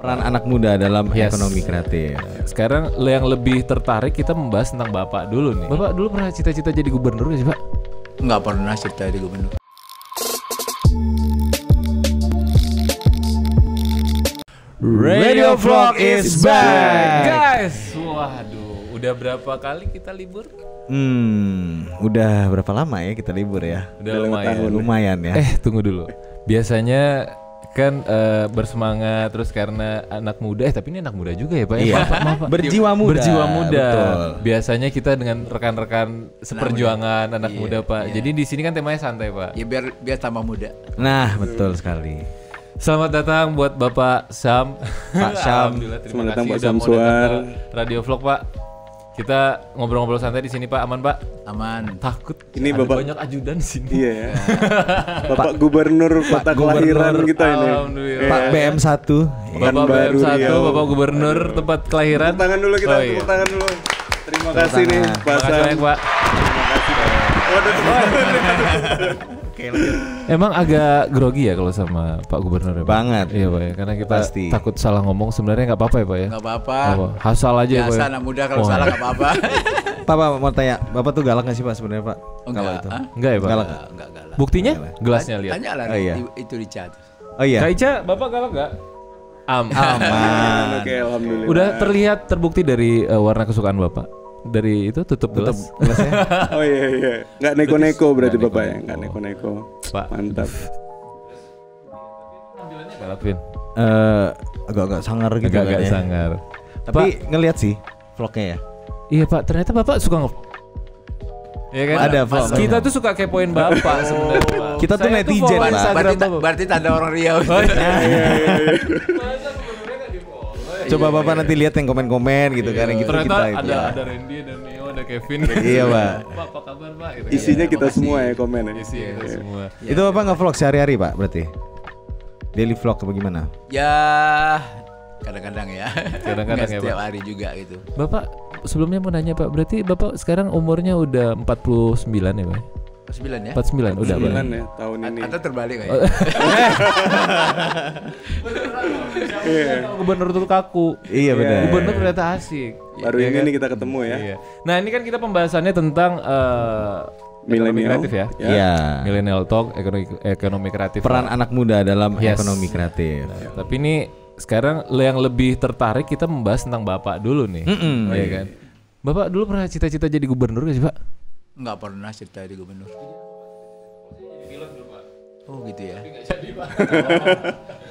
Peran anak muda dalam ekonomi kreatif. Sekarang yang lebih tertarik kita membahas tentang Bapak dulu nih. Bapak dulu pernah cita-cita jadi gubernur gak sih, Pak? Nggak pernah cerita di gubernur. Radio Vlog is back, guys. Waduh, udah berapa kali kita libur? Udah berapa lama ya kita libur ya? Udah lumayan ya. Tunggu dulu. Biasanya kan bersemangat terus karena anak muda. Tapi ini anak muda juga ya, Pak? Iya. Maaf, Pak. Berjiwa muda. Betul. Biasanya kita dengan rekan-rekan seperjuangan anak muda, Pak. Jadi di sini kan temanya santai, Pak. Ya biar tambah muda. Nah, betul sekali. Selamat datang buat Bapak Syam. Pak Syam. Alhamdulillah, terima kasih udah mau datang ke Radio Vlog, Pak. Kita ngobrol-ngobrol santai di sini, Pak. Aman, Pak? Aman. Takut. Ini ada Bapak banyak ajudan di sini. Iya ya. Bapak Gubernur kota kelahiran kita ini. Alhamdulillah. Pak BM1. Bapak Baru BM1, Riau. Bapak Gubernur tempat kelahiran. Tepuk tangan dulu kita, Oh, iya. tepuk tangan dulu. Terima kasih nih Pak Terima kasih Sam. banyak, Pak. Waduh, Emang agak grogi ya kalau sama Pak Gubernur ya, Pak? Banget. Iya, Pak ya. Karena kita Pasti. takut salah ngomong. Sebenarnya nggak apa-apa ya, Pak ya? Nggak apa-apa. Hasal aja ya, Pak. Biasa ya? anak muda kalau salah nggak apa-apa. Pak mau tanya, Bapak tuh galak gak sih Pak sebenarnya Pak? Oh, Kalau enggak. itu. Hah? Enggak ya, Pak? Galak. Enggak galak. Buktinya? Gelasnya lihat. Tanya lah Oh, iya. itu di chat. Oh iya. Kak Ica, Bapak galak nggak? Aman. Oke, alhamdulillah. Udah terlihat terbukti dari warna kesukaan Bapak. Dari itu tutup gelas. Gelasnya. Oh iya. Nggak neko-neko berarti Bapak ya? Nggak neko-neko. Pak. Mantap. Galak, Vin. Agak-agak sangar gitu Agak-agak kan ya. sangar. Tapi ngelihat sih vlognya ya. Iya, Pak, ternyata Bapak suka Iya kan? Ada, Pak. Kita tuh suka kepoin Bapak sebenarnya, Pak. Kita tuh Saya netizen, follow Pak. Instagram Bapak. Berarti tanda orang Riau. Oh, iya. Coba Bapak nanti lihat yang komen-komen gitu kan yang gitu Ternyata kita itu. ada Randy, ada Neo, ada Kevin. Iya, Pak. Pak, apa kabar, Pak? Gitu. Isinya kita makasih. semua ya komen ya. Isi kita semua. Itu Bapak nge-vlog sehari-hari Pak berarti? Daily vlog apa gimana? Ya kadang-kadang ya. Kadang-kadang Nggak ya, setiap Pak. hari juga gitu. Bapak sebelumnya mau nanya, Pak, berarti Bapak sekarang umurnya udah 49 ya, Pak? 9 ya. 49 udah, Pak. 9 ya tahun ini. Atau terbalik kayak. Gubernur tuh kaku. Iya benar. Gubernur ternyata asik. Baru Iya ini kan? nih kita ketemu ya. Iya. Nah, ini kan kita pembahasannya tentang ekonomi Millennial. kreatif ya. Iya. Millennial Talk, ekonomi kreatif. Peran anak muda dalam Yes. ekonomi kreatif. Tapi ini sekarang yang lebih tertarik kita membahas tentang Bapak dulu nih. Iya kan? Bapak dulu pernah cita-cita jadi gubernur gak sih, Pak? Nggak pernah cerita di gubernur. Oh gitu ya.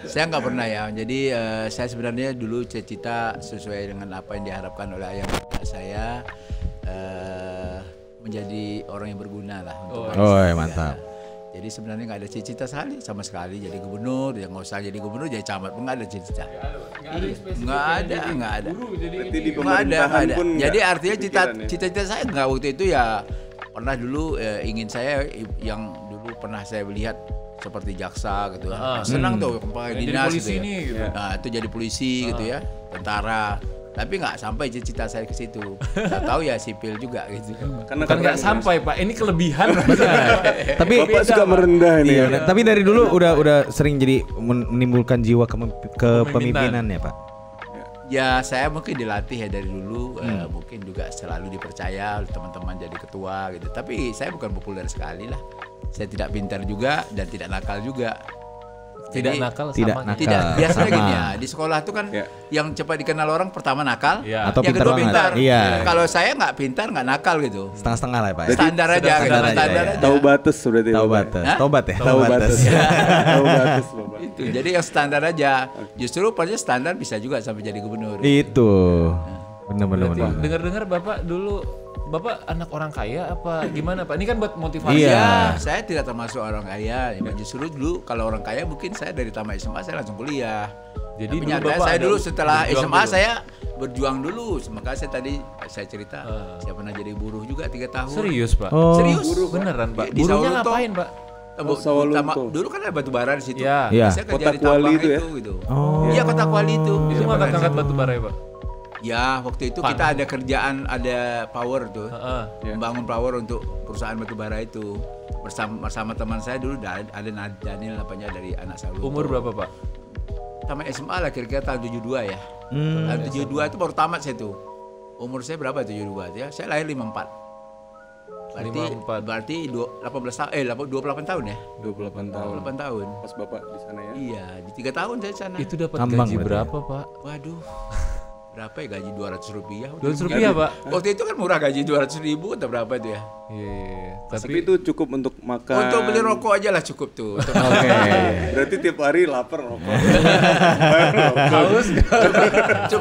Saya nggak pernah ya. Jadi saya sebenarnya dulu cita-cita sesuai dengan apa yang diharapkan oleh ayah bapak saya, menjadi orang yang berguna lah untuk bangsa. Oh, Ya. mantap. Jadi sebenarnya nggak ada cita-cita sama sekali jadi gubernur. Ya nggak usah jadi gubernur, jadi camat pun nggak ada cita-cita. Nggak ada. Berarti di Nggak ada. pemerintahan pun Jadi nggak artinya kepikiran ya? cita-cita saya nggak waktu itu ya pernah dulu ingin saya yang dulu pernah saya lihat seperti jaksa gitu ya. Senang tuh kepala Jadi dinas polisi gitu ya. nih, gitu. Nah, itu jadi polisi gitu ya, tentara. Tapi nggak sampai cita-cita saya ke situ. Saya tahu ya sipil juga gitu. Karena Kan nggak sampai, Pak. Ini kelebihan. Tapi Bapak suka merendah nih. iya, tapi dari dulu udah sering jadi menimbulkan jiwa kepemimpinan ya Pak. Ya saya mungkin dilatih ya dari dulu, mungkin juga selalu dipercaya oleh teman-teman jadi ketua gitu. Tapi saya bukan populer sekali lah. Saya tidak pintar juga dan tidak nakal juga. Tidak Jadi, nakal tidak sama. nakal. Tidak, biasanya Sama. gini ya, di sekolah tuh kan Ya. yang cepat dikenal orang pertama nakal, Ya. Atau yang pintar kedua banget. pintar. Iya. Kalau saya nggak pintar, nggak nakal gitu. Setengah-setengah lah ya Pak. Standar aja, standar gitu, aja, standar ya. aja. Tahu batas berarti. Tahu Bapak. batas. Hah? Tobat ya. Tahu batas. Tahu batas Bapak. Itu. Jadi yang standar aja. Justru pada standar bisa juga sampai jadi gubernur. Itu. Bener-bener. Dengar-dengar Bapak dulu Bapak anak orang kaya apa gimana, Pak? Ini kan buat motivasi. Iya. Ya, saya tidak termasuk orang kaya. Ya, justru dulu kalau orang kaya mungkin saya dari tamat SMA saya langsung kuliah. Jadi Tapi dulu nyatanya Bapak saya ada dulu setelah berjuang SMA dulu. saya berjuang dulu. Makanya saya tadi saya cerita saya pernah jadi buruh juga 3 tahun. Serius, Pak? Oh. Serius? Beneran, Pak? Di Buruhnya Sawalunto. ngapain, Pak? Oh, Sawalunto. Dulu kan ada batu bara di situ. Iya. Iya. Saya kerja Kota di Kuali tambang itu ya? gitu. Oh. Iya, kota Kuali itu. Itu ngangkat-ngangkat batu bara ya, Pak? Ya, waktu itu kita ada kerjaan, ada power tuh. Heeh. Membangun power untuk perusahaan batubara itu. Bersama teman saya dulu ada Daniel namanya dari anak saya. Umur berapa, Pak? tamat SMA lah kira-kira tahun 72 ya. Tahun 72 itu baru tamat saya tuh. Umur saya berapa 72 ya? Saya lahir 54. Berarti 28 tahun ya? 28 tahun. 28 tahun. Pas Bapak di sana ya? Iya, di 3 tahun saya di sana. Itu dapat Ambang gaji berarti. berapa, Pak? Waduh. Berapa ya gaji 200 rupiah? 200 rupiah, Pak. Waktu itu kan murah gaji 200 ribu atau berapa itu ya? Iya. Tapi itu cukup untuk makan. Untuk beli rokok aja lah cukup tuh. Untuk Oke. Berarti tiap hari lapar rokok. haus.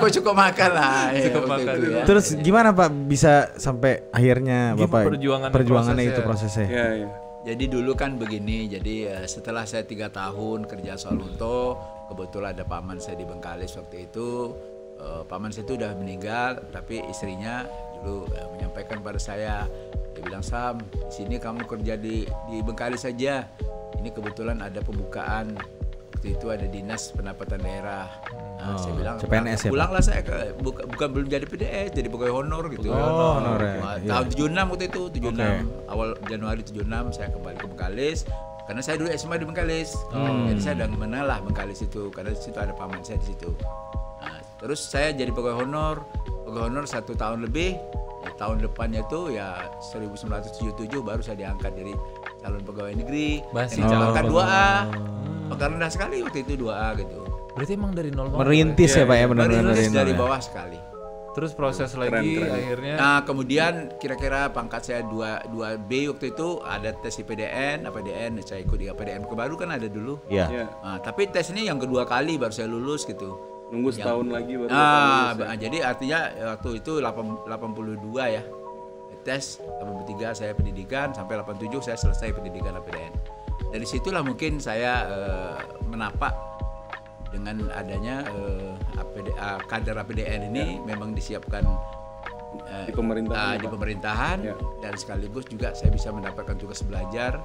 cukup makan lah. Ya, Cukup waktu makan. itu ya. Terus gimana Pak bisa sampai akhirnya Gimana Bapak perjuangannya itu prosesnya? Iya, iya. Jadi dulu kan begini, jadi setelah saya 3 tahun kerja Solunto, kebetulan ada paman saya di Bengkalis waktu itu. Paman saya itu udah meninggal, tapi istrinya dulu menyampaikan pada saya, dia bilang, Sam, di sini kamu kerja di Bengkalis saja. Ini kebetulan ada pembukaan, waktu itu ada dinas pendapatan daerah. Nah, saya bilang, CPNS ya, pulanglah saya bukan belum jadi PDS, jadi pegawai honor gitu. honor ya. Tahun 76 waktu itu, 76 awal Januari 76 saya kembali ke Bengkalis. Karena saya dulu SMA di Bengkalis, jadi saya udah mengenal lah Bengkalis itu, karena di situ ada paman saya di situ. Nah, terus saya jadi pegawai honor 1 tahun lebih. Ya, tahun depannya itu ya 1977 baru saya diangkat dari calon pegawai negeri. Masih calon calon 2A. Pangkat rendah sekali waktu itu 2A gitu. Berarti emang dari nol banget. Merintis ya Pak ya benar-benar Merintis dari nol ya? bawah sekali. Terus proses lagi akhirnya Nah kemudian kira-kira pangkat saya 2B waktu itu ada tes IPDN, APDN, saya ikut di APDN kebaru kan ada dulu. Iya. Iya. Nah, tapi tes ini yang kedua kali baru saya lulus gitu. Nunggu setahun lagi baru Bapak lulus ya? Jadi artinya waktu itu 82 ya. Tes 83 saya pendidikan sampai 87 saya selesai pendidikan APDN. Dari situlah mungkin saya menapak dengan adanya kader APDN ini memang disiapkan Di pemerintahan, di Pak. pemerintahan Ya. dan sekaligus juga saya bisa mendapatkan tugas belajar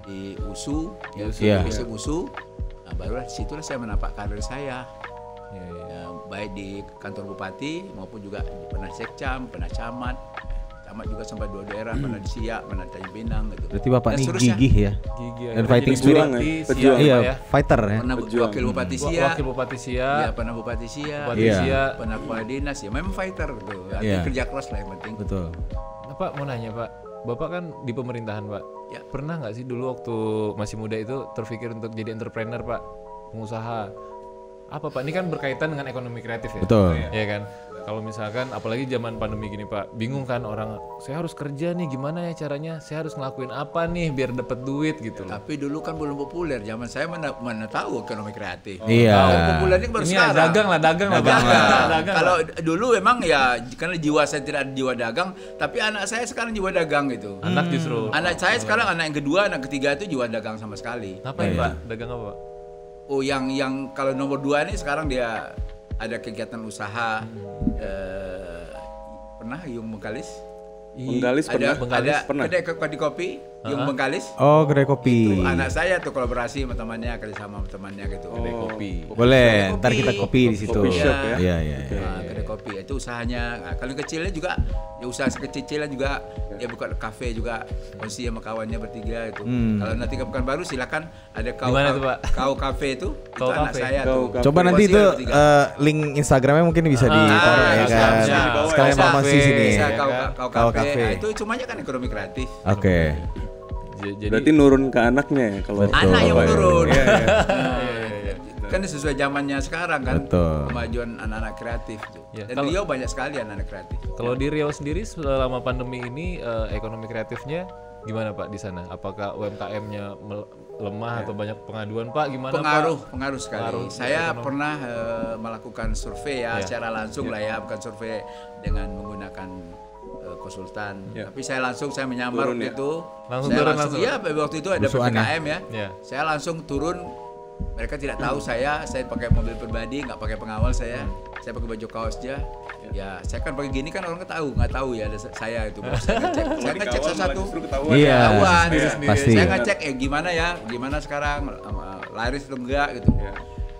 di USU, ya, Iya. di USU. Nah, barulah disitulah saya menapak karir saya. Iya, iya. Ya, baik di kantor bupati maupun juga pernah sekcam, pernah camat juga sampai 2 daerah, pernah di Siak, pernah di Tanjung Pinang gitu. Berarti Bapak Dan nih seterusnya. gigih ya. Gigi Dan fighting spirit. Pejuang ya? Pejuang. Iya, ya. fighter ya. Pernah Pejuang. wakil bupati Siak, Wakil Bupati ya, Siak, pernah bupati Siak, Bupati Iya. Siak. pernah kepala dinas ya, memang fighter gitu. Artinya Iya. kerja keras lah yang penting. Betul. Nah, Pak mau nanya Pak, Bapak kan di pemerintahan Pak. Ya. Pernah nggak sih dulu waktu masih muda itu terpikir untuk jadi entrepreneur Pak, pengusaha? Apa Pak? Ini kan berkaitan dengan ekonomi kreatif ya. Betul. Iya kan. Kalau misalkan apalagi zaman pandemi gini Pak, bingung kan orang, saya harus kerja nih, gimana ya caranya? Saya harus ngelakuin apa nih biar dapat duit gitu loh. Tapi dulu kan belum populer, zaman saya mana tahu ekonomi kreatif. Iya. Yang populernya baru Ini ya, sekarang. dagang lah. Dagang. Dagang. Kalau dulu memang ya karena jiwa saya tidak ada jiwa dagang, tapi anak saya sekarang jiwa dagang gitu. Anak justru. Anak saya sekarang anak yang kedua, anak ketiga itu jiwa dagang sama sekali. Ngapain Iya. Pak? Dagang apa Pak? Oh, yang kalau nomor 2 ini sekarang dia ada kegiatan usaha. Pernah Yung Bengkalis? Bengkalis Ada pernah. kedai kopi Yung Bengkalis. Oh, kedai kopi. Anak saya tuh kolaborasi sama temannya, kerjasama sama temannya gitu. Kedai kopi. Boleh, Kedai ntar kopi. kita kopi di situ. Kopi shop ya? Iya, iya. Nah, kedai kopi itu usahanya. Nah, kalau kecilnya juga ya usaha sekecil-kecilan juga dia buka kafe juga, kongsi sama kawannya bertiga itu. Kalau nanti ke Pekanbaru silakan ada Gimana tuh, Pak? kau kafe itu Kau anak Cafe. saya Kau tuh. Cafe. Coba nanti Kongsi itu bertiga. link Instagramnya mungkin bisa ditaruh ya bisa, kan. bisa. Sekalian Bisa. promosi sini. Bisa ya kau kan? kau Kau kafe. Cafe. Nah, itu semuanya kan ekonomi kreatif. Oke. Jadi Berarti nurun ke anaknya ya kalau Betul. Anak yang Bapak, ya. menurun. Iya, iya. Kan sesuai zamannya sekarang kan. Betul. Kemajuan anak-anak kreatif tuh. Ya, Dan kalau- Riau banyak sekali anak-anak kreatif. kalau di Riau sendiri selama pandemi ini ekonomi kreatifnya gimana Pak di sana? Apakah UMKM-nya lemah atau banyak pengaduan Pak? Gimana Pengaruh sekali. Pengaruh Saya ekonomi. pernah melakukan survei ya secara langsung lah ya, bukan survei dengan menggunakan konsultan. Tapi saya menyamar Turun waktu ya? itu. Langsung Saya turun langsung. langsung? Iya, waktu itu ada Besukan ya? PPKM ya. Iya. Saya langsung turun. Mereka tidak tahu saya pakai mobil pribadi, nggak pakai pengawal saya. Saya pakai baju kaos aja. Ya, saya kan pakai gini kan orang nggak tahu ya ada saya itu. Saya ngecek, Dikawal malah satu-satu. justru ketahuan. Iya. Ketahuan. Pasti. Saya ngecek gimana sekarang laris atau enggak gitu. Iya.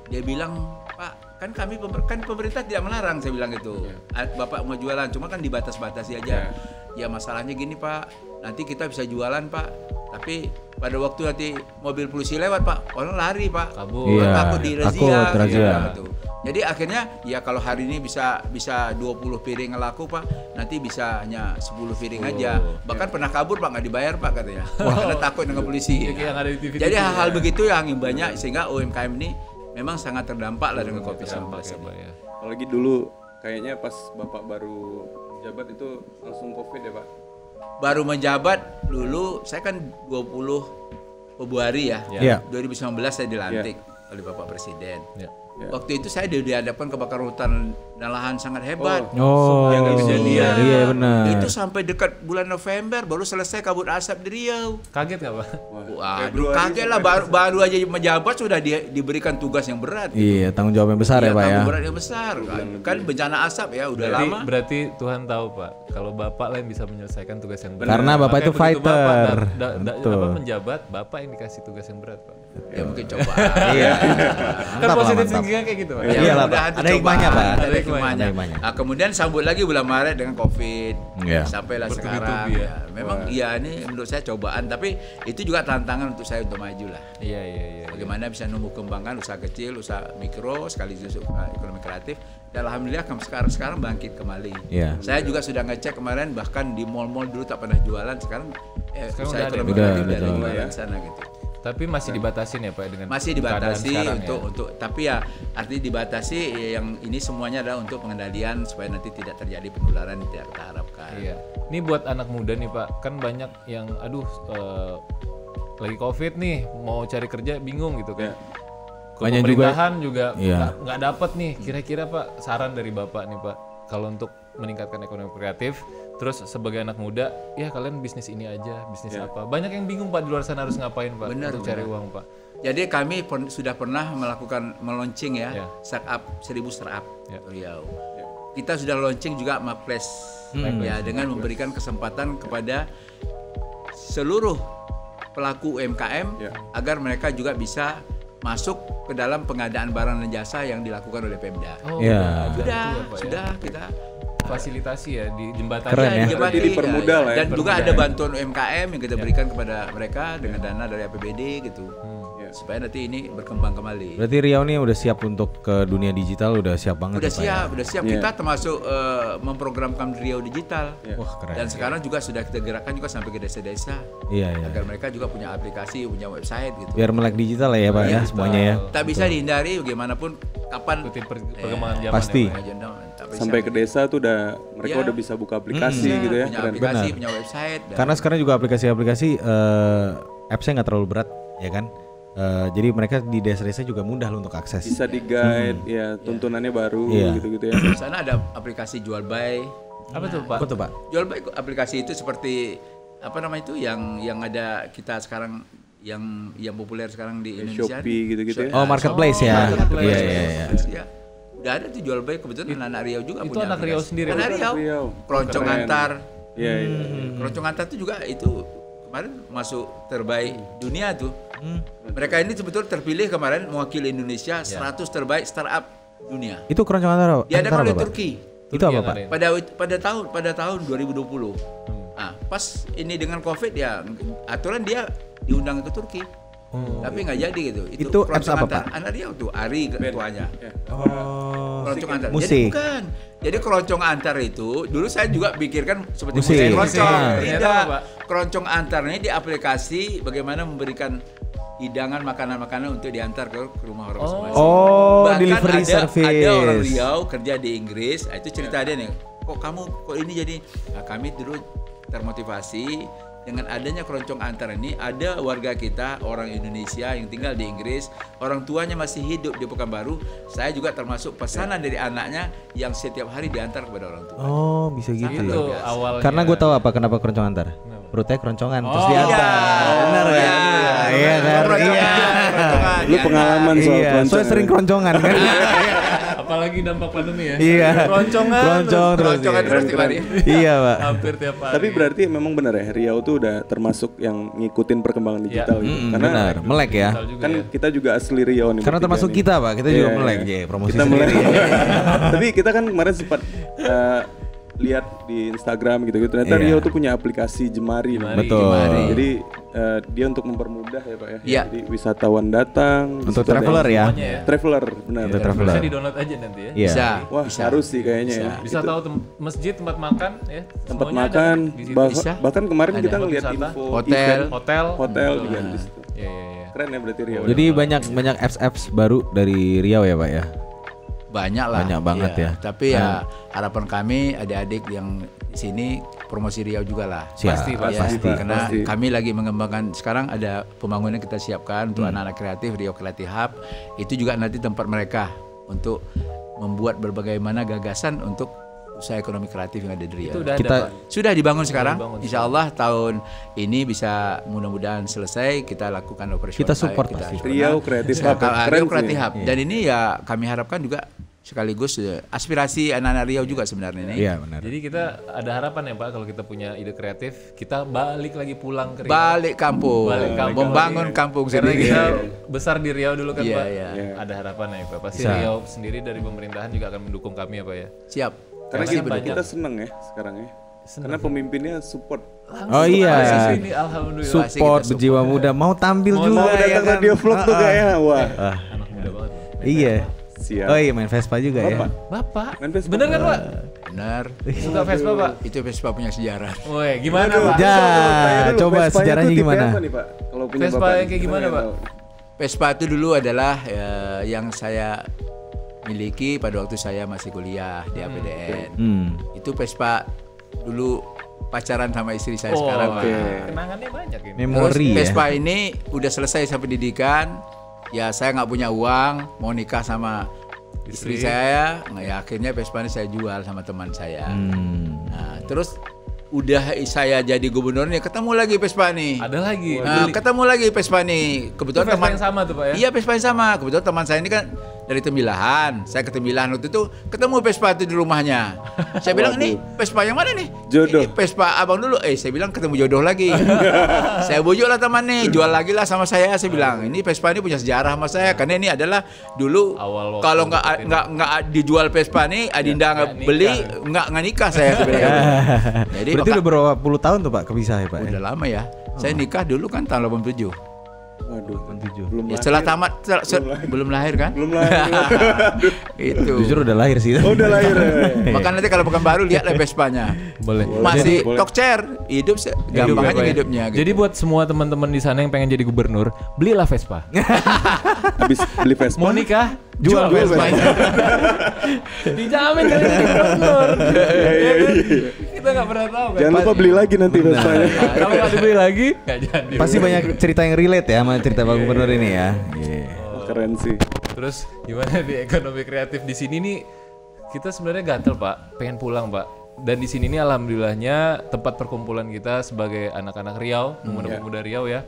Dia bilang, Pak, kan kami pemerintah tidak melarang, saya bilang gitu. Bapak mau jualan, cuma kan dibatas-batasi aja. Ya masalahnya gini Pak, nanti kita bisa jualan Pak, tapi pada waktu nanti mobil polisi lewat Pak, orang lari Pak, Kabur. Iya, takut dirazia. takut razia. Gitu. Jadi akhirnya ya kalau hari ini bisa 20 piring laku Pak, nanti bisa hanya 10 piring aja. Bahkan pernah kabur Pak, nggak dibayar Pak katanya, karena takut dengan polisi. Kayak yang ada di TV. Jadi hal-hal begitu yang banyak sehingga UMKM ini memang sangat terdampak lah dengan COVID-19 Terdampak ya, ini. Pak ya. Apalagi dulu kayaknya pas Bapak baru jabat itu langsung COVID ya Pak? Baru menjabat dulu, saya kan 20 Februari ya, Iya. 2019 saya dilantik oleh Bapak Presiden. Ya. Ya. Waktu itu saya dihadapkan kebakaran hutan dan lahan sangat hebat. Oh, Yang kejadian. Iya benar. Itu sampai dekat bulan November baru selesai kabut asap di Riau. Kaget nggak Pak? Waduh, kaget lah baru aja menjabat sudah diberikan tugas yang berat. Iya, tanggung jawab yang besar ya, Pak ya. Tanggung berat yang besar. Kan bencana asap ya udah lama. Berarti Tuhan tahu Pak, kalau Bapak lah yang bisa menyelesaikan tugas yang berat. Karena Bapak itu Makanya begitu Bapak fighter. apa menjabat, Bapak yang dikasih tugas yang berat Pak. Ya mungkin coba. Iya. Kan Mantap lah, positif mantap. thinking kayak gitu Pak. Ya, Iya lah, mudah-mudahan Pak. itu Ada hikmahnya, cobaan, Pak. ada Ada hikmahnya. hikmahnya. Nah, kemudian sambut lagi bulan Maret dengan COVID. Iya. Sampailah Bertubi-tubi sekarang. ya. Ya. Memang iya ini menurut saya cobaan, tapi itu juga tantangan untuk saya untuk maju lah. Iya. Bagaimana bisa numbuh kembangkan usaha kecil, usaha mikro, sekaligus ekonomi kreatif. Dan alhamdulillah sekarang bangkit kembali. Iya. Saya juga sudah ngecek kemarin, bahkan di mall-mall dulu tak pernah jualan, sekarang Sekarang usaha udah ada ekonomi ya? kreatif Udah dari ada. jualan di sana gitu. Tapi masih dibatasin ya Pak dengan Masih keadaan dibatasi sekarang ya? untuk tapi ya artinya dibatasi yang ini semuanya adalah untuk pengendalian supaya nanti tidak terjadi penularan yang tidak kita harapkan. Iya. Ini buat anak muda nih Pak, kan banyak yang lagi COVID nih, mau cari kerja bingung gitu kan. Ke Banyak juga- pemerintahan juga Iya. nggak dapat nih. Kira-kira Pak saran dari Bapak nih Pak, kalau untuk meningkatkan ekonomi kreatif, terus sebagai anak muda, ya kalian bisnis ini aja, bisnis apa? Banyak yang bingung Pak di luar sana harus ngapain Pak Benar, untuk cari uang Pak. Jadi kami sudah pernah melakukan meluncing ya, Ya. startup 1000 startup Ya. Riau. Kita sudah launching juga Maples ya dengan memberikan kesempatan kepada seluruh pelaku UMKM agar mereka juga bisa masuk ke dalam pengadaan barang dan jasa yang dilakukan oleh Pemda. Oh, Iya. Sudah kita fasilitasi ya di jembatan. Keren ya. jembatan, Jadi dipermudah lah ya. dan juga ada bantuan UMKM yang kita berikan kepada mereka dengan dana dari APBD gitu. Supaya nanti ini berkembang kembali. Berarti Riau nih udah siap untuk ke dunia digital, udah siap banget Udah ya, Pak, ya? siap, udah siap. Kita termasuk memprogramkan Riau Digital. Wah, keren. Dan sekarang juga sudah kita gerakkan juga sampai ke desa-desa Iya. agar mereka juga punya aplikasi, punya website gitu. Biar melek digital lah ya, Pak ya, semuanya ya. Tak bisa dihindari bagaimanapun kapan Ikuti perkembangan zaman Pasti. ya, Pak, ya. tak bisa. Sampai ke desa tuh mereka Iya. udah bisa buka aplikasi Bisa, gitu ya. punya Keren. aplikasi, Benar. punya website. Dan Karena sekarang juga aplikasi-aplikasi apps-nya nggak terlalu berat, ya kan? Jadi mereka di desa-desa juga mudah loh untuk akses. Bisa di guide, ya tuntunannya baru Iya. gitu-gitu ya. di sana ada aplikasi jual buy. Apa tuh Pak? Apa tuh, Pak? Jual buy aplikasi itu seperti apa namanya itu yang ada kita sekarang yang populer sekarang di Indonesia. Shopee gitu-gitu ya. Oh, marketplace ya. marketplace. Iya, iya, iya. Ya. Udah ada tuh jual buy, kebetulan anak Riau juga Itu punya anak Riau aplikasi. sendiri, Anak Pak? Riau. Riau. Keroncong Keren. antar. Iya, iya. Keroncong antar itu juga itu kemarin masuk terbaik dunia tuh. Mereka ini sebetulnya terpilih kemarin mewakili Indonesia 100 terbaik startup dunia. Itu keroncong antara Diadakan oleh apa, Pak? Turki. Itu apa, yang Pak? ngadain. Pada tahun 2020. Nah, pas ini dengan Covid ya aturan dia diundang ke Turki. Tapi nggak jadi gitu. Itu apps keroncong apa, antar. Pak? Anak dia tuh Ari ketuanya. Oh. Keroncong antar. Musik. Jadi bukan. Jadi keroncong antar itu dulu saya juga pikirkan seperti Musik. musik keroncong. Ah. Ternyata Tidak. apa, Pak? Keroncong antar ini di aplikasi bagaimana memberikan hidangan makanan-makanan untuk diantar ke rumah orang masing-masing. Oh, Bahkan delivery ada service. orang Riau kerja di Inggris. Itu cerita dia nih. Kok ini jadi? Nah, kami dulu termotivasi dengan adanya keroncong antar ini. Ada warga kita orang Indonesia yang tinggal di Inggris, orang tuanya masih hidup di Pekanbaru. Saya juga termasuk pesanan dari anaknya yang setiap hari diantar kepada orang tua. Oh, bisa gitu Itu ya. awalnya. Karena gue tahu apa kenapa keroncong antar. Perutnya keroncongan terus diantar. iya. Benar ya? Iya kan? Keroncongan, keroncongan. Lu pengalaman soal Iya, keroncong. soalnya sering keroncongan kan. apalagi dampak pandemi ya. Iya. Keroncongan Keroncong terus. Keroncongan iya. terus tiap hari. Iya, Pak. hampir tiap hari. Tapi berarti memang benar ya Riau tuh udah termasuk yang ngikutin perkembangan digital gitu. Karena Benar, melek ya. Digital juga kan ya. kita juga asli Riau nih. Karena bertiga termasuk nih. kita, Pak. Kita juga Iya, melek, iya. J. Promosi Kita melek. sendiri. Tapi kita kan kemarin sempat lihat di Instagram gitu-gitu. Ternyata Iya. Riau tuh punya aplikasi Jemari. Betul. Jadi dia untuk mempermudah ya Pak ya. Iya. Jadi wisatawan datang. di Untuk situ ada traveler ya. Semuanya ya. Traveler, benar. Untuk traveler. Bisa di-download aja nanti ya. Iya. Bisa. Wah, harus sih kayaknya ya. Bisa tahu masjid, tempat makan ya. Tempat semuanya ada makan, di situ. Bisa. bahkan kemarin Ada. kita ngeliat Wisata. info Hotel. event, Hotel. hotel juga di situ. Iya, iya, iya. Keren ya berarti Riau. Jadi banyak apps baru dari Riau ya Pak ya. Banyak lah. Banyak banget ya. Tapi ya harapan kami adik-adik yang di sini promosi Riau juga lah. Siap. Ya, Pasti. karena Pasti. kami lagi mengembangkan sekarang ada pembangunan kita siapkan untuk anak-anak kreatif Riau Creative Hub. Itu juga nanti tempat mereka untuk membuat berbagai mana gagasan untuk usaha ekonomi kreatif yang ada di Riau. Itu udah Kita- ada, Pak. Sudah dibangun sekarang. dibangun. Insya Allah tahun ini bisa mudah-mudahan selesai kita lakukan operasi. Kita support pasti. Riau Creative Hub. Keren Riau sih. Creative Hub. Dan ini ya kami harapkan juga sekaligus aspirasi anak-anak Riau juga sebenarnya ini. Iya benar. Jadi kita ada harapan ya Pak kalau kita punya ide kreatif, kita balik lagi pulang ke Riau. Balik kampung, Balik kampung membangun lagi. kampung Karena sendiri. kita besar di Riau dulu kan Iya, Pak. iya. Ada harapan ya Pak. Pasti Bisa. Riau sendiri dari pemerintahan juga akan mendukung kami ya Pak ya. Siap. Karena Pasti kita, banyak. kita seneng ya sekarang ya. Karena pemimpinnya support. Oh iya. Ini alhamdulillah. Support kita berjiwa muda mau tampil Mau juga ya datang kan. radio vlog tuh kayaknya. Wah, Anak muda banget. Iya. siap. Oh iya main Vespa juga ya. Bapak. Bapak, Main Vespa. bener kan Pak? Benar. Suka Vespa Pak? Itu Vespa punya sejarah. Woi, gimana Pak? Ja, Tanya dulu, coba Vespanya sejarahnya tuh tipe gimana? apa nih, Pak? Kalau punya Vespa Bapak yang kayak gimana, Pak? Vespa itu dulu adalah yang saya miliki pada waktu saya masih kuliah di APDN. Itu Vespa dulu pacaran sama istri saya sekarang. oke. Pak. Kenangannya banyak ini. Memori Terus ya. Vespa ini udah selesai saya pendidikan. Ya saya nggak punya uang, mau nikah sama istri saya. Nah, ya akhirnya Vespa ini saya jual sama teman saya. Nah, terus udah saya jadi gubernur nih, ketemu lagi Vespa nih. Ada lagi. Nah, ketemu lagi Vespa nih. Kebetulan Vespa teman yang sama tuh Pak ya? Iya Vespa yang sama. Kebetulan teman saya ini kan dari Temilahan. Saya ke Temilahan waktu itu ketemu Vespa itu di rumahnya. Saya bilang ini Vespa yang mana nih? Jodoh. Ini Vespa abang dulu. Saya bilang ketemu jodoh lagi. Saya bujuk lah teman nih, jual lagi lah sama saya. Saya bilang ini Vespa ini punya sejarah sama saya karena ini adalah dulu Awal waktu kalau dapetin. nggak dijual Vespa nih, Adinda nggak nggak beli, nikah. nggak nikah saya bilang. Jadi Berarti udah berapa puluh tahun tuh Pak kepisah ya Pak? udah lama ya. Saya nikah dulu kan tahun 87. Waduh, 87. belum Ya, lahir. setelah tamat belum lahir kan? Belum lahir. Itu. Jujur udah lahir sih. Oh, udah lahir. Maka nanti kalau bukan baru lihat Vespanya. Boleh. Masih Boleh. talk chair, hidup gampang ya, aja Pak, ya. hidupnya. Gitu. Jadi buat semua teman-teman di sana yang pengen jadi gubernur, belilah Vespa. Habis beli Vespa. Mau nikah, jual Vespa. Dijamin dari jadi gubernur. Kita nggak pernah tahu kan. Jangan lupa beli lagi nanti Vespanya. Kalau nggak dibeli lagi, nggak jadi. Pasti banyak cerita yang relate ya sama cerita Pak Gubernur ini ya. Iya. Keren sih. Terus gimana di ekonomi kreatif di sini nih? Kita sebenarnya gatel Pak, pengen pulang Pak. Dan di sini nih alhamdulillahnya tempat perkumpulan kita sebagai anak-anak Riau, pemuda-pemuda Riau ya,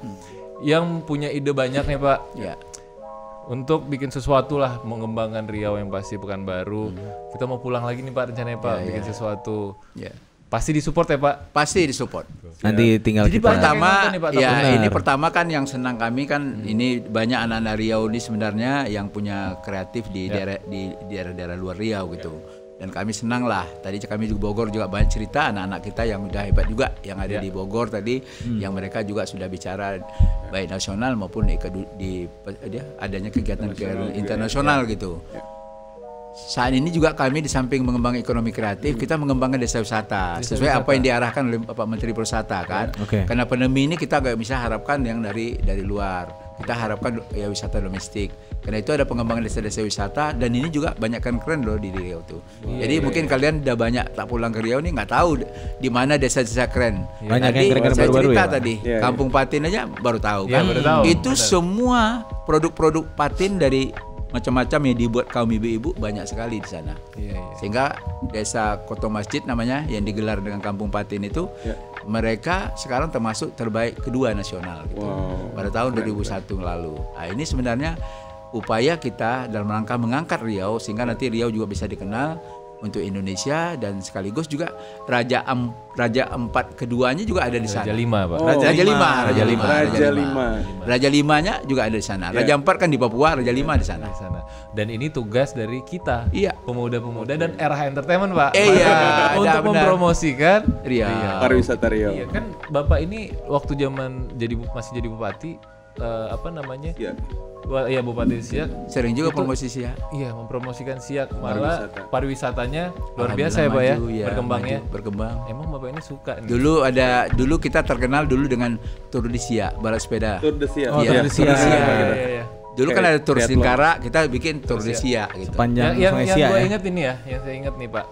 yang punya ide banyak nih Pak. Ya. Untuk bikin sesuatu lah, mengembangkan Riau yang pasti Pekanbaru. Kita mau pulang lagi nih Pak rencananya Pak, bikin sesuatu. Ya. Pasti disupport ya Pak. Pasti disupport. Nanti tinggal Jadi kita. banyak yang Pertama, nonton nih, Pak, ya Benar. ini pertama kan yang senang kami kan ini banyak anak-anak Riau ini sebenarnya yang punya kreatif di daerah di daerah-daerah luar Riau gitu. Dan kami senang lah. Tadi kami di Bogor juga banyak cerita anak-anak kita yang udah hebat juga yang ada di Bogor tadi, yang mereka juga sudah bicara baik nasional maupun adanya kegiatan internasional gitu. Saat ini juga kami di samping mengembangkan ekonomi kreatif, kita mengembangkan desa wisata sesuai apa yang diarahkan oleh Bapak Menteri Pariwisata kan. Oke. Karena pandemi ini kita nggak bisa harapkan yang dari luar. Kita harapkan ya wisata domestik. Karena itu ada pengembangan desa-desa wisata dan ini juga banyak kan keren loh di Riau tuh. Jadi mungkin kalian udah banyak tak pulang ke Riau nih nggak tahu di mana desa-desa keren. Banyak Tadi yang keren-keren saya baru-baru cerita ya, Pak? tadi Iya, Kampung Patin aja baru tahu Iya, kan. baru tahu. Itu Benar. semua produk-produk patin dari macam-macam yang dibuat kaum ibu-ibu banyak sekali di sana. Sehingga desa Koto Masjid namanya yang digelar dengan Kampung Patin itu mereka sekarang termasuk terbaik kedua nasional gitu. Pada tahun 2001 lalu. Nah, ini sebenarnya upaya kita dalam rangka mengangkat Riau sehingga nanti Riau juga bisa dikenal untuk Indonesia, dan sekaligus juga Raja Empat keduanya juga ada di sana. Raja 5 Pak. Oh. Raja Lima. Raja 5. Raja Limanya juga ada di sana. Raja Empat kan di Papua, Raja Lima di sana. Di sana. Dan ini tugas dari kita, Iya. pemuda-pemuda dan RH Entertainment Pak. Iya, untuk benar. mempromosikan Riau. Pariwisata Riau. Iya kan Bapak ini waktu zaman masih jadi bupati apa namanya? Iya. Ya Bupati Siak. Sering juga promosi sih ya. Iya, mempromosikan Siak, malah Pariwisata. pariwisatanya luar Alhamdulillah biasa ya Pak ya, maju, berkembangnya. Berkembang. Emang Bapak ini suka nih. Dulu kita terkenal dulu dengan Tour de Siak, balap sepeda. Tour de Siak. Oh, Iya, Tour de Siak. Iya. Dulu kan Kayak ada Tour triathlon. Singkara, kita bikin Tour de Siak gitu. Panjang yang Sungai yang Siak gue ya. inget ini ya, yang saya ingat nih Pak.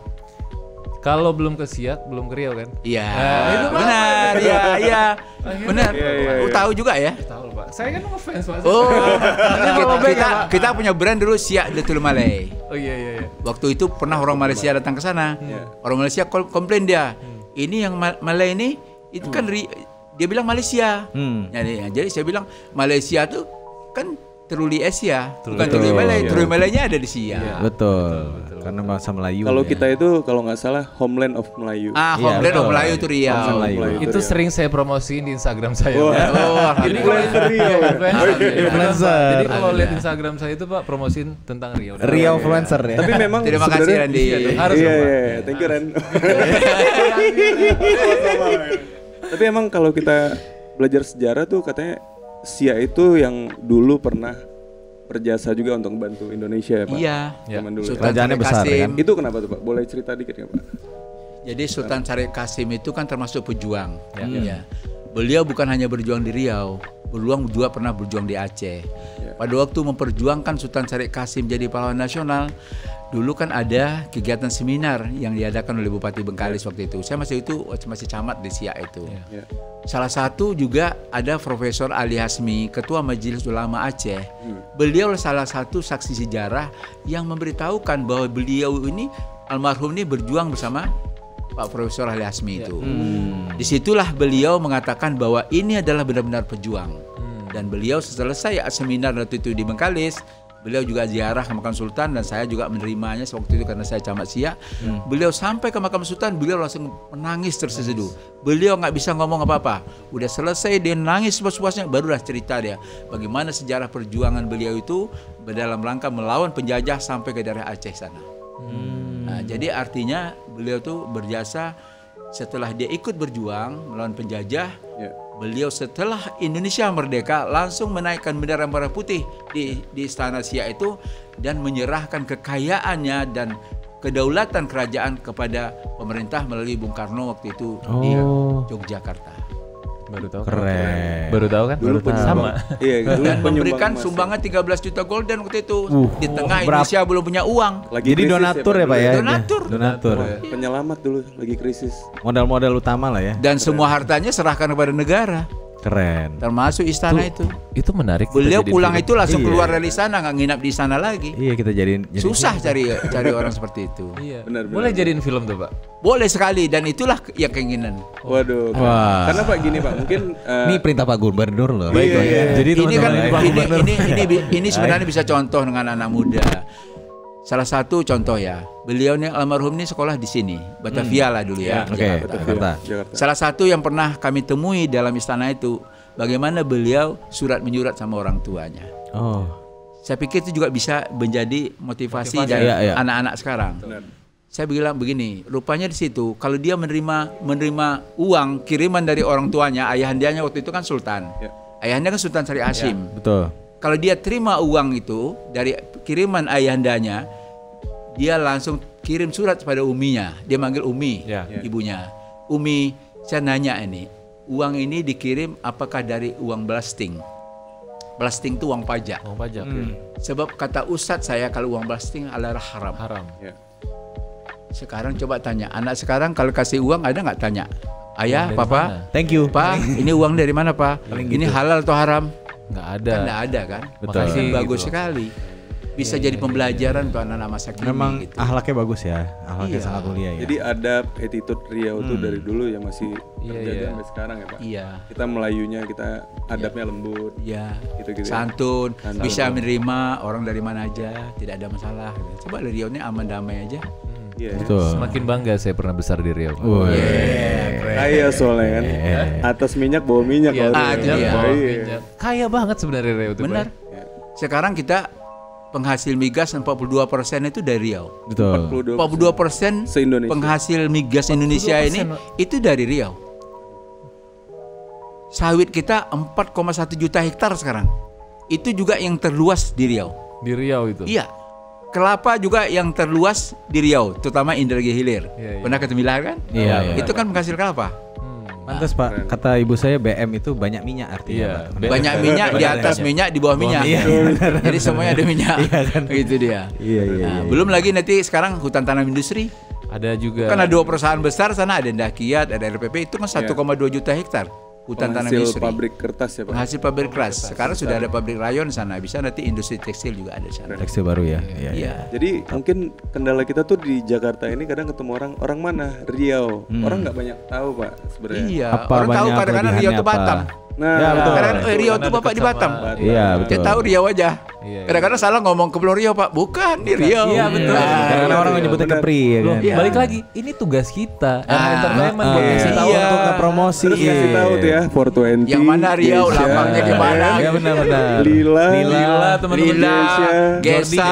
Kalau belum ke Siak, belum ke Riau kan? Iya. itu Pak. Benar, iya. Benar. Lu tahu juga ya? Tahu Pak. Saya kan ngefans Pak. Oh, kita- kita punya brand dulu Siak Datul Malay. Oh iya. Waktu itu pernah orang Malaysia datang ke sana. Orang Malaysia komplain dia. Ini yang Malay ini itu kan dia bilang Malaysia. Jadi saya bilang Malaysia tuh kan Teruli Asia, bukan Teruli Malay. Teruli Malaynya ada di Siak. Betul. Karena bahasa Melayu. Kalau ya. kita itu kalau nggak salah Homeland of Melayu. Ah, Iya, Homeland of betul. Melayu itu Riau. Homeland Melayu. Melayu Itu sering saya promosiin di Instagram saya. Wah. Pak. Oh, Jadi kalau Influencer Riau. Influencer. Jadi kalau lihat Instagram saya itu Pak promosiin tentang Riau. Riau influencer ya. Tapi memang Terima kasih sebenarnya- Randy. Harus Iya, dong, Pak. iya, thank you Ren. Tapi emang kalau kita belajar sejarah tuh katanya Siak itu yang dulu pernah berjasa juga untuk membantu Indonesia ya Pak. Iya. Zaman dulu. Sultan Kerajaannya Syarif besar, ya Kasim. kan? Itu kenapa tuh Pak? Boleh cerita dikit nggak Pak? Jadi Sultan Syarif Kasim itu kan termasuk pejuang. Ya. Beliau bukan hanya berjuang di Riau, beliau juga pernah berjuang di Aceh. Pada waktu memperjuangkan Sultan Syarif Kasim jadi pahlawan nasional, dulu kan ada kegiatan seminar yang diadakan oleh Bupati Bengkalis waktu itu. Saya masih camat di Siak itu. Ya. Salah satu juga ada Profesor Ali Hasmi, Ketua Majelis Ulama Aceh. Beliau salah satu saksi sejarah yang memberitahukan bahwa beliau ini almarhum ini berjuang bersama Pak Profesor Ali Hasmi itu. Disitulah beliau mengatakan bahwa ini adalah benar-benar pejuang. Dan beliau selesai seminar waktu itu di Bengkalis, beliau juga ziarah ke makam Sultan dan saya juga menerimanya waktu itu karena saya camat Siak. Beliau sampai ke makam Sultan, beliau langsung menangis terseduh. Beliau nggak bisa ngomong apa-apa. Udah selesai dia nangis sepuas-puasnya, barulah cerita dia bagaimana sejarah perjuangan beliau itu dalam rangka melawan penjajah sampai ke daerah Aceh sana. Nah, jadi artinya beliau tuh berjasa setelah dia ikut berjuang melawan penjajah. Beliau setelah Indonesia merdeka langsung menaikkan bendera merah putih di Istana Siak itu dan menyerahkan kekayaannya dan kedaulatan kerajaan kepada pemerintah melalui Bung Karno waktu itu di Yogyakarta. Baru tahu. Keren. Baru tahu kan? Dulu sama. Iya, dulu Dan penyumbang memberikan emas ya. sumbangan 13 juta golden waktu itu. Di tengah berapa? Indonesia belum punya uang. Lagi Jadi krisis donatur ya Pak ya. Donatur. Donatur. Penyelamat dulu lagi krisis. Modal-modal utama lah ya. Dan semua hartanya serahkan kepada negara, Keren. termasuk istana itu. Itu menarik. Beliau kita pulang jadi itu langsung Iya. keluar dari sana, nggak nginap di sana lagi. Iya kita jadiin. Susah cari orang seperti itu. Iya. Benar, Boleh jadiin film tuh Pak. Boleh sekali dan itulah yang keinginan. Waduh. Wah. Karena Pak gini Pak, mungkin Ini perintah Pak Gubernur loh. Iya, iya. Jadi Ini kan teman-teman ini sebenarnya bisa contoh dengan anak muda. Salah satu contoh ya, beliau nih almarhum ini sekolah di sini, Batavia lah dulu ya. Oke, Jakarta. Jakarta. Salah satu yang pernah kami temui dalam istana itu, bagaimana beliau menyurat sama orang tuanya. Oh. Saya pikir itu juga bisa menjadi motivasi dari Iya, iya. anak-anak sekarang. Saya bilang begini, rupanya di situ kalau dia menerima uang kiriman dari orang tuanya, ayahandanya waktu itu kan Sultan. Ya. Ayahandanya kan Sultan Syarif Hasim. Betul. Kalau dia terima uang itu dari kiriman ayahandanya, dia langsung kirim surat kepada uminya. Dia manggil umi, Ya. ibunya. Umi, saya nanya ini, uang ini dikirim apakah dari uang blasting? Blasting itu uang pajak. Mau pajak. Sebab kata ustadz saya kalau uang blasting adalah haram. Haram. Ya. Sekarang coba tanya, anak sekarang kalau kasih uang ada nggak tanya? Ayah, Dari papa, mana? Thank you. pak, ini uang dari mana pak? Ini halal atau haram? Nggak ada. Kan nggak ada kan? Betul. Makanya Gitu. bagus sekali. Bisa jadi pembelajaran untuk anak-anak masa kini. Memang gitu. ahlaknya bagus ya. Ahlaknya Iya. sangat mulia ya. Jadi adab, attitude Riau tuh dari dulu yang masih Iya, terjaga iya. sampai sekarang ya Pak. Iya. Kita Melayunya kita adabnya lembut. Ya, Gitu-gitu ya. santun, Santun. bisa menerima orang dari mana aja, tidak ada masalah. Coba Riau ini aman damai aja. Iya. Betul. Semakin bangga saya pernah besar di Riau. Kaya soalnya kan. Atas minyak bawah minyak. Iya, kalau itu dia. dia. bawah Iya. minyak. Kaya banget sebenarnya Riau itu. Benar. Sekarang kita penghasil migas 42% itu dari Riau. Betul. 42% Se-Indonesia. penghasil migas Indonesia ini 42%, itu dari Riau. Sawit kita 4,1 juta hektar sekarang. Itu juga yang terluas di Riau. Di Riau itu. Iya. Kelapa juga yang terluas di Riau, terutama Indragiri Hilir. Iya, iya. Pernah ketemu Milar kan? Iya, iya. Itu kan penghasil kelapa. Pantas Pak, kata ibu saya BM itu banyak minyak artinya. Iya. Pak. Banyak minyak di atas minyak, di bawah minyak. Iya, Jadi semuanya ada minyak. Itu dia. Iya, iya, Nah, iya. belum lagi nanti sekarang hutan tanam industri. Ada juga. Kan ada 2 perusahaan besar sana, ada Indakiat, ada RPP, itu kan 1,2 juta hektar hutan tanam Penghasil industri. pabrik kertas ya Pak. Penghasil pabrik keras. Sekarang sudah ada pabrik rayon sana, bisa nanti industri tekstil juga ada di sana. Tekstil baru ya. Iya. Iya. Jadi mungkin kendala kita tuh di Jakarta ini kadang ketemu orang mana? Riau. Orang nggak banyak tahu Pak sebenarnya. Iya, Apa orang tahu banyak kadang-kadang Riau kelebihannya itu apa? Batam. Nah, Ya, betul. Kadang-kadang Riau Karena itu Bapak dekat di sama- Batam. Iya, Dia betul. tahu Riau aja. Iya. Kadang-kadang salah ngomong ke Pulau Riau Pak, bukan di Riau. Iya, betul. Karena orang menyebutnya benar. Kepri ya kan. Iya. Balik lagi, ini tugas kita. Entertainment buat Iya. ngasih tahu Iya. Untuk nge-promosi. Terus kasih tahu tuh ya 420. Yang mana Riau, Geisha. lambangnya gimana? Iya benar-benar. Lila. Lila, teman-teman. Lila, Geisha. Gesa,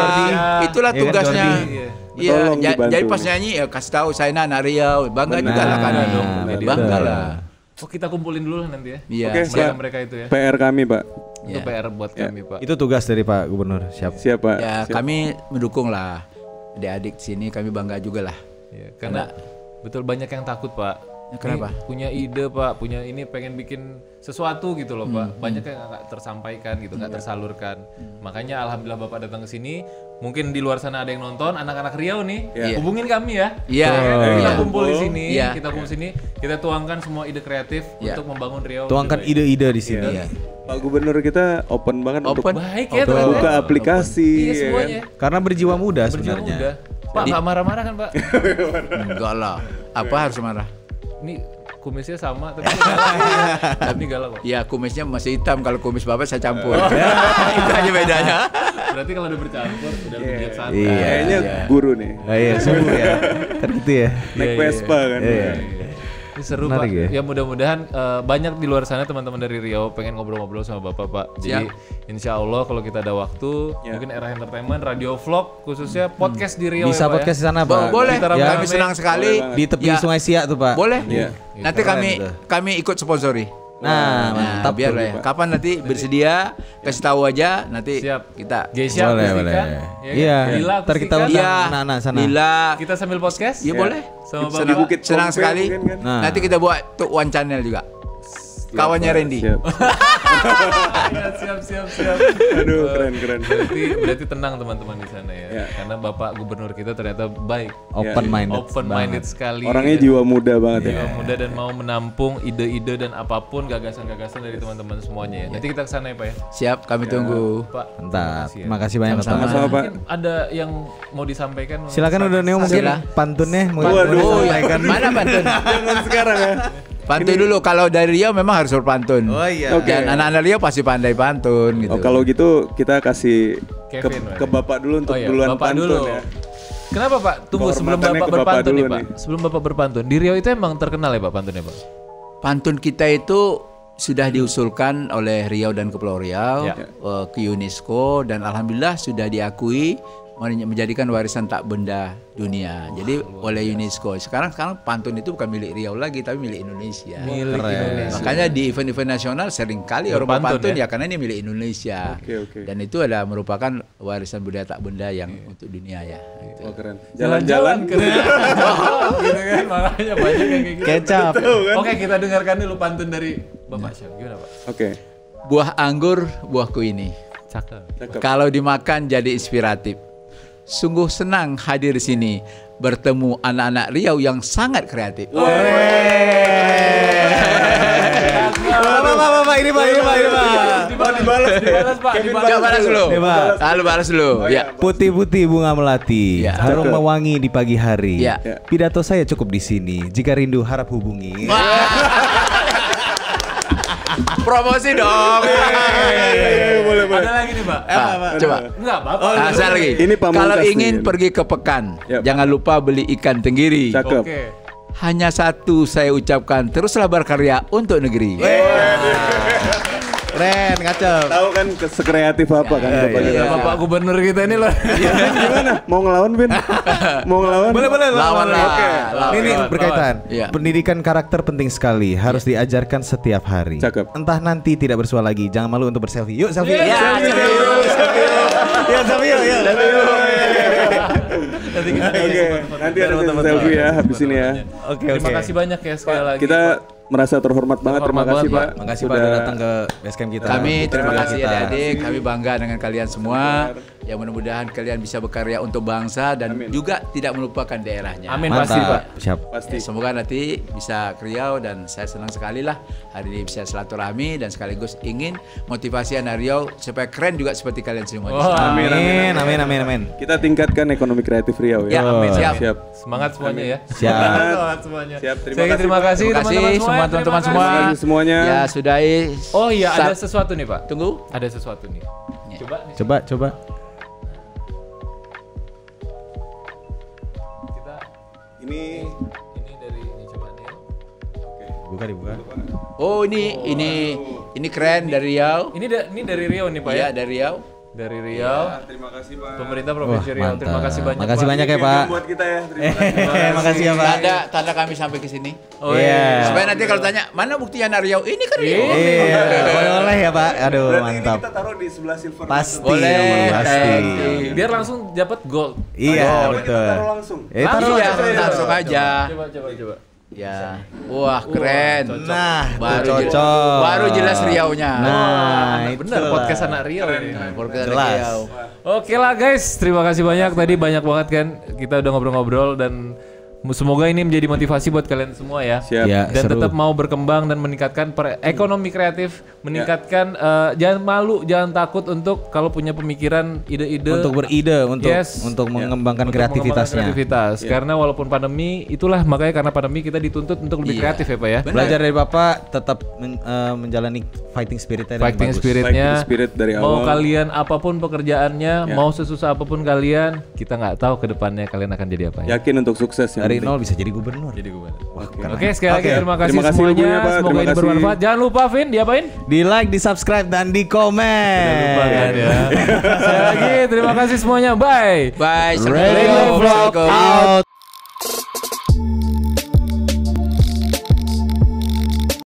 itulah Iya kan, tugasnya. Jordi? Iya, Tolong dibantu. jadi pas nyanyi ya kasih tahu saya anak Riau, bangga juga lah kan. Benar, Bangga betul. lah. Oh, kita kumpulin dulu nanti ya. Iya. Oke, Mereka itu ya. PR kami Pak. Itu Iya. PR buat kami, Pak. Itu tugas dari Pak Gubernur. Siap. Siapa? Ya, kami mendukung lah. Adik-adik sini kami bangga juga lah. Iya, karena betul banyak yang takut, Pak. Kenapa? Ini punya ide, Pak, punya ini pengen bikin sesuatu gitu loh, Pak. Banyak yang nggak tersampaikan gitu, nggak tersalurkan. Makanya alhamdulillah Bapak datang ke sini. Mungkin di luar sana ada yang nonton, anak-anak Riau nih, Iya. hubungin kami ya. Iya. Kita Iya. kumpul di sini, Iya. kita kumpul sini, kita tuangkan semua ide kreatif Iya. untuk membangun Riau. Tuangkan lebih baik. ide-ide di sini. Iya. Pak Gubernur kita open banget untuk Open. Baik ya, Betul. ternyata. buka aplikasi. Iya ya kan? semuanya. Karena berjiwa muda Berjiwa sebenarnya. muda. Pak nggak marah-marah kan, Pak? Enggak lah. Apa harus marah? Ini kumisnya sama tapi galak. Tapi galak kok. Ya kumisnya masih hitam, kalau kumis Bapak saya campur. Itu aja bedanya. Berarti kalau udah bercampur udah lebih bijaksana. Iya. Kayaknya guru nih. Ah, iya, sungguh ya. Kan gitu ya. Naik Vespa kan. Iya. Ini seru Menarik Pak. ya. Ya mudah-mudahan banyak di luar sana teman-teman dari Riau pengen ngobrol-ngobrol sama Bapak Pak. Jadi insya Allah kalau kita ada waktu, mungkin era entertainment, radio vlog, khususnya podcast di Riau. Bisa ya, Pak, podcast di ya. sana, Pak. Boleh. Kita Kami rame-rame. senang sekali. Di tepi Ya. Sungai Siak tuh, Pak. Boleh. Iya. Nanti Keren kami ikut sponsori. Nah, mantap biar tuh. lah ya. Kapan nanti bersedia kasih tahu aja nanti Siap. kita. Geisha Boleh, akustikan, boleh. ya kan? Iya. Lila Ntar kita akustikan. undang Iya. anak-anak sana. Lila. Kita sambil podcast. Iya boleh. Sama Bisa di Bapak. Bukit Senang Pompeo sekali. mungkin kan? Nah. Nanti kita buat untuk One Channel juga. Kawannya Randy. Siap. Iya, siap. Aduh, keren. Berarti tenang teman-teman di sana ya. Ya. Karena Bapak Gubernur kita ternyata baik. Open minded. Open minded sekali. Orangnya dan jiwa muda banget ya. jiwa muda dan mau menampung ide-ide dan apapun gagasan-gagasan dari teman-teman semuanya ya. Nanti kita kesana ya Pak ya. Siap, kami tunggu. Pak. Mantap. makasih ya. Terima kasih banyak, Pak. Sama-sama, Pak. Mungkin ada yang mau disampaikan? Silakan udah Neo mungkin Sila. pantunnya mau Waduh. disampaikan. Mana pantun? Jangan sekarang ya. Pantun dulu. Kalau dari Riau memang harus berpantun. Oh iya. Oke. Dan anak-anak Riau pasti pandai pantun gitu. Oh, kalau gitu kita kasih Kevin, ke Bapak dulu untuk Oh iya, duluan Bapak pantun dulu. ya. Kenapa Pak? Tunggu sebelum Penghormatannya Bapak ke Bapak berpantun dulu nih Pak. nih. Sebelum Bapak berpantun, di Riau itu emang terkenal ya Pak pantunnya Pak? Pantun kita itu sudah diusulkan oleh Riau dan Kepulauan Riau Ya. ke UNESCO dan alhamdulillah sudah diakui menjadikan warisan tak benda dunia. Jadi oleh UNESCO. Sekarang pantun itu bukan milik Riau lagi tapi milik Indonesia. Milik Indonesia. Makanya di event-event nasional seringkali orang Berpantun, berpantun ya? ya karena ini milik Indonesia. Oke. Dan itu adalah merupakan warisan budaya tak benda yang untuk dunia ya. Oh, keren. Jalan-jalan Jalan-jalan. keren. Gitu kan, makanya banyak yang kayak gitu. Kecap. Oke, kita dengarkan dulu pantun dari Bapak Syam. Gimana Pak? Oke. Buah anggur, buahku ini. Cakep. Cakep. Kalau dimakan jadi inspiratif. Sungguh senang hadir di sini bertemu anak-anak Riau yang sangat kreatif. Pak, ini Pak. Dibalas Pak, dibalas. Coba balas dulu. Nih, Pak. Lalu balas dulu. Ya. Putih-putih bunga melati, Ya. harum Cakep. mewangi di pagi hari. Ya. Pidato saya cukup di sini. Jika rindu harap hubungi. Promosi dong. Boleh. Ada lagi nih, Pak. Coba. Enggak, Bapak. Saya lagi. Ini Pamungkas Kalau nih. ingin pergi ke Pekan, Yap. jangan lupa beli ikan tenggiri. Cakep. Oke. Hanya satu saya ucapkan, teruslah berkarya untuk negeri. Keren, kacau. Tahu kan sekreatif apa kan Bapak iya. kita. Bapak Gubernur kita ini loh. Vin, gimana? Mau ngelawan, Vin? Mau ngelawan? Boleh, Lawan lah. Oke. Lawan. Ini berkaitan. Iya. Pendidikan karakter penting sekali, harus diajarkan setiap hari. Cakep. Entah nanti tidak bersuara lagi, jangan malu untuk berselfie. Yuk selfie. Ya, Ya selfie yuk. Oke, nanti ada selfie ya habis ini ya. Oke, Terima kasih banyak ya sekali lagi. Kita merasa terhormat banget. Terima Terhormat kasih, banget, Pak. Makasih Pak udah datang ke basecamp kita. Kami terima kasih Kita. adik-adik, kami bangga dengan kalian semua. Ya mudah-mudahan kalian bisa berkarya untuk bangsa dan juga tidak melupakan daerahnya. Amin Mantap. pasti, Pak. Siap. Pasti. Semoga nanti bisa ke Riau dan saya senang sekali lah hari ini bisa silaturahmi dan sekaligus ingin motivasi anak Riau supaya keren juga seperti kalian semua. di sini. Amin. Kita tingkatkan ekonomi kreatif Riau Ya, ya. amin. Siap. Siap. Semangat semuanya ya. Siap. Semangat semuanya. Siap, terima Saya kasih, terima Pak. kasih Terima kasih semua teman-teman semua. Terima kasih semuanya. Ya sudahi. Oh iya, ada sesuatu nih, Pak. Tunggu. Ada sesuatu nih. Coba nih. Coba. Kita Ini ini dari ini coba nih. Dibuka. Oh ini keren dari Riau. Ini dari Riau nih, Pak ya. Iya dari Riau. Dari Riau. terima kasih, Pak. Pemerintah Provinsi Wah, Riau. Terima mantap. kasih banyak. Makasih Pak. banyak ya, Pak. Buat kita ya. Terima kasih. Makasih ya, Pak. Tanda kami sampai ke sini. Oh Iya. Supaya nanti kalau tanya mana buktinya anak Riau? Ini kan Riau. Iya, boleh ya, Pak. Aduh, Berarti mantap. ini kita taruh di sebelah silver. Pasti. Boleh. Pasti. Biar langsung dapat gold. Iya, Kita betul. taruh langsung. Taruh Iya, aja. langsung aja. Coba. Ya. Wah, keren. Nah, Baru cocok. baru jelas Riau-nya. Nah, Bener itulah. podcast anak Riau ini. Podcast Jelas. Riau. Oke lah guys, terima kasih banyak tadi banyak banget kan kita udah ngobrol-ngobrol dan semoga ini menjadi motivasi buat kalian semua ya. Siap. Ya, Dan seru. tetap mau berkembang dan meningkatkan ekonomi kreatif, meningkatkan jangan malu, jangan takut untuk kalau punya pemikiran, ide-ide Untuk beride, Yes. untuk mengembangkan untuk kreativitasnya. mengembangkan kreativitas. Karena walaupun pandemi, itulah makanya karena pandemi kita dituntut untuk lebih kreatif ya Pak ya. Belajar dari Bapak tetap menjalani fighting spiritnya dengan Fighting bagus. spiritnya. Fighting spirit dari Mau awal. kalian apapun pekerjaannya, mau sesusah apapun kalian, kita nggak tahu ke depannya kalian akan jadi apa ya. Yakin untuk sukses yang Dari penting. nol bisa jadi gubernur. Oke, sekali lagi terima kasih Terima kasih semuanya. ibunya, Pak. Semoga Terima ini kasih. bermanfaat. Jangan lupa Vin, diapain? Di like, di subscribe dan di komen. Lupa kan ya. Sekali lagi terima kasih semuanya. Bye. Bye. Radio Vlog Assalamualaikum. out.